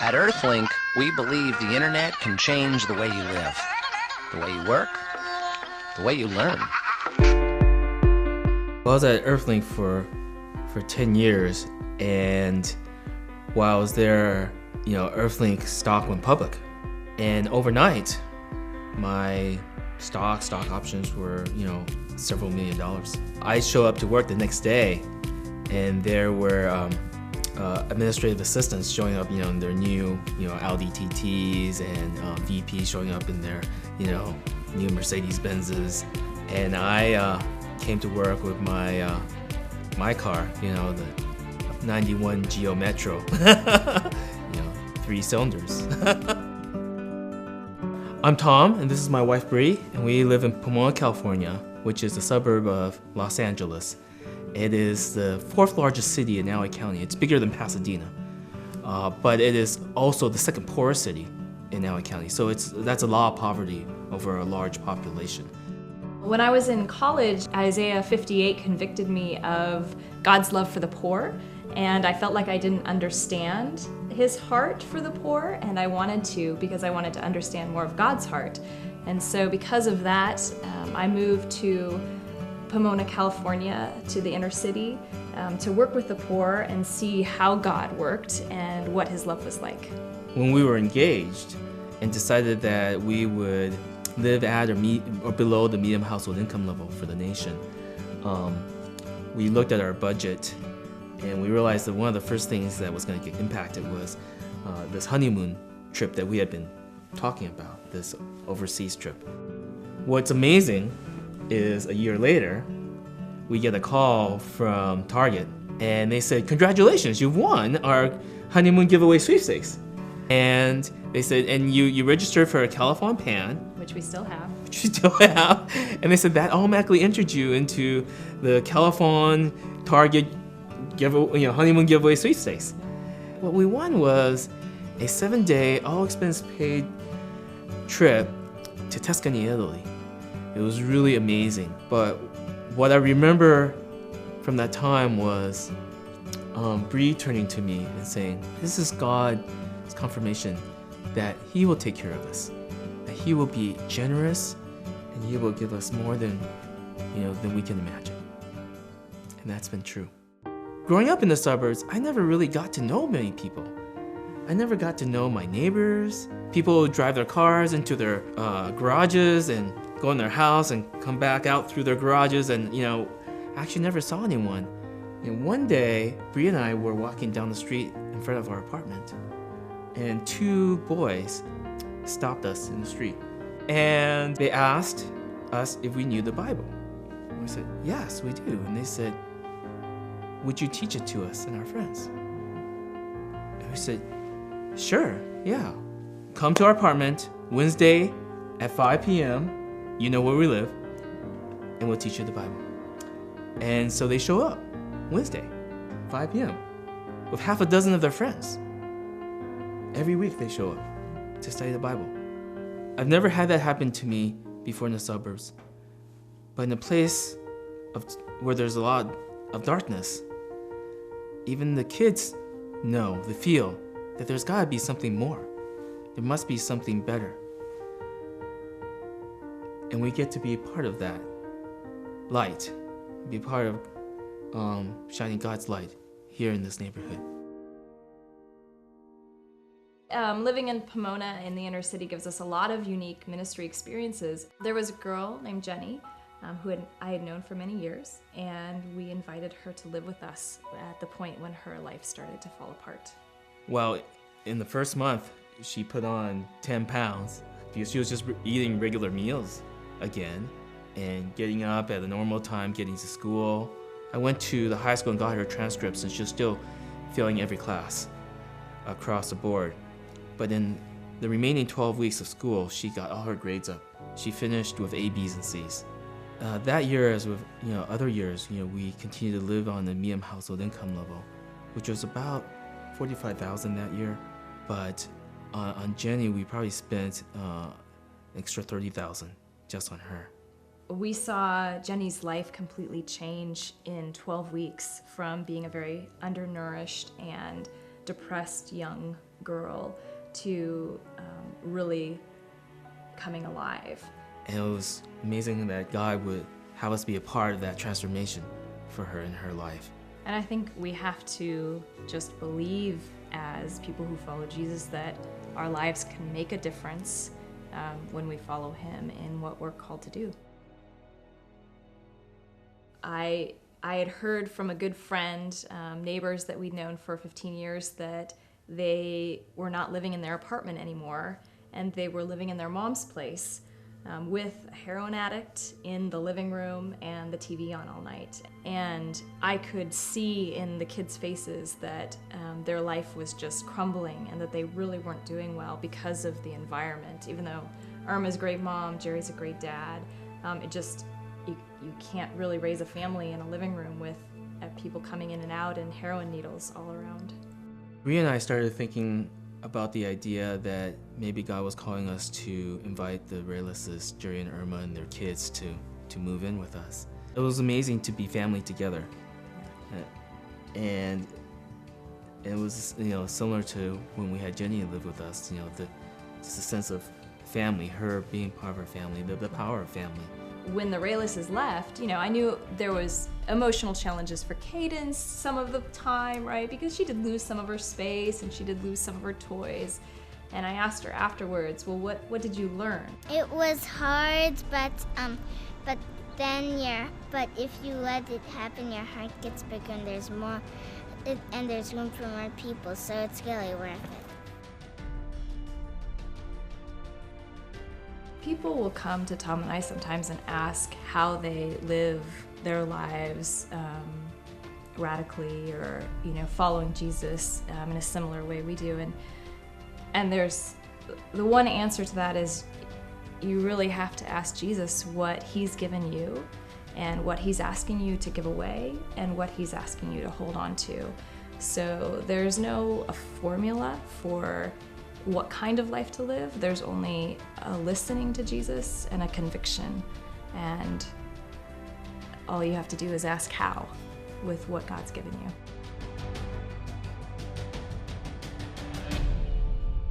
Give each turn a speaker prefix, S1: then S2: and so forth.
S1: At Earthlink, we believe the internet can change the way you live, the way you work, the way you learn.
S2: I was at Earthlink for 10 years, and while I was there, Earthlink stock went public. And overnight, my stock options were, several $1 million. I show up to work the next day, and there were administrative assistants showing up, in their new, Audi TTs, and VPs showing up in their, new Mercedes Benzes. And I came to work with my my car, the 91 Geo Metro, 3 cylinders. I'm Tom, and this is my wife Bree, and we live in Pomona, California, which is a suburb of Los Angeles. It is the 4th largest city in LA County. It's bigger than Pasadena, but it is also the 2nd poorest city in LA County. So that's a lot of poverty over a large population.
S3: When I was in college, Isaiah 58 convicted me of God's love for the poor, and I felt like I didn't understand his heart for the poor, and I wanted to, because I wanted to understand more of God's heart. And so because of that, I moved to Pomona, California, to the inner city, to work with the poor and see how God worked and what his love was like.
S2: When we were engaged and decided that we would live at or below the medium household income level for the nation, we looked at our budget, and we realized that one of the first things that was going to get impacted was this honeymoon trip that we had been talking about, this overseas trip. What's amazing is a year later, we get a call from Target, and they said, "Congratulations, you've won our honeymoon giveaway sweepstakes." And they said, "And you registered for a Califon pan,"
S3: which we still have.
S2: Which you still have. And they said that automatically entered you into the Califon Target honeymoon giveaway sweepstakes. What we won was a 7-day, all-expense-paid trip to Tuscany, Italy. It was really amazing. But what I remember from that time was Bree turning to me and saying, "This is God's confirmation that he will take care of us, that he will be generous, and he will give us more than we can imagine." And that's been true. Growing up in the suburbs, I never really got to know many people. I never got to know my neighbors. People drive their cars into their garages and go in their house and come back out through their garages, and I actually never saw anyone. And one day, Bree and I were walking down the street in front of our apartment, and 2 boys stopped us in the street. And they asked us if we knew the Bible. And we said, "Yes, we do." And they said, "Would you teach it to us and our friends?" And we said, "Sure, yeah. Come to our apartment Wednesday at 5 p.m. You know where we live, and we'll teach you the Bible." And so they show up Wednesday, 5 p.m. with half a dozen of their friends. Every week they show up to study the Bible. I've never had that happen to me before in the suburbs, but in a place where there's a lot of darkness, even the kids they feel that there's gotta be something more. There must be something better. And we get to be a part of that light, be part of shining God's light here in this neighborhood.
S3: Living in Pomona in the inner city gives us a lot of unique ministry experiences. There was a girl named Jenny who I had known for many years, and we invited her to live with us at the point when her life started to fall apart.
S2: Well, in the first month, she put on 10 pounds because she was just eating regular meals again and getting up at a normal time, getting to school. I went to the high school and got her transcripts, and she was still failing every class across the board. But in the remaining 12 weeks of school, she got all her grades up. She finished with A, B's, and C's. That year, as with other years, we continued to live on the medium household income level, which was about $45,000 that year. But on Jenny, we probably spent an extra $30,000 just on her.
S3: We saw Jenny's life completely change in 12 weeks from being a very undernourished and depressed young girl to really coming alive.
S2: And it was amazing that God would have us be a part of that transformation for her in her life.
S3: And I think we have to just believe as people who follow Jesus that our lives can make a difference when we follow him in what we're called to do. I had heard from a good friend, neighbors that we'd known for 15 years, that they were not living in their apartment anymore, and they were living in their mom's place with a heroin addict in the living room and the TV on all night. And I could see in the kids' faces that their life was just crumbling and that they really weren't doing well because of the environment. Even though Irma's a great mom, Jerry's a great dad, you can't really raise a family in a living room with people coming in and out and heroin needles all around.
S2: Bree and I started thinking about the idea that maybe God was calling us to invite the Reyleses, Jerry and Irma, and their kids to move in with us. It was amazing to be family together. And it was, similar to when we had Jenny live with us, just a sense of family, her being part of our family, the power of family.
S3: When the Reyleses left, I knew there was emotional challenges for Cadence some of the time, right? Because she did lose some of her space and she did lose some of her toys. And I asked her afterwards, well, what did you learn?
S4: It was hard, but if you let it happen, your heart gets bigger and there's more, and there's room for more people, so it's really worth it.
S3: People will come to Tom and I sometimes and ask how they live their lives radically or, following Jesus in a similar way we do. And there's the one answer to that is you really have to ask Jesus what he's given you and what he's asking you to give away and what he's asking you to hold on to. So there's no a formula for what kind of life to live. There's only a listening to Jesus and a conviction. And all you have to do is ask how with what God's given you.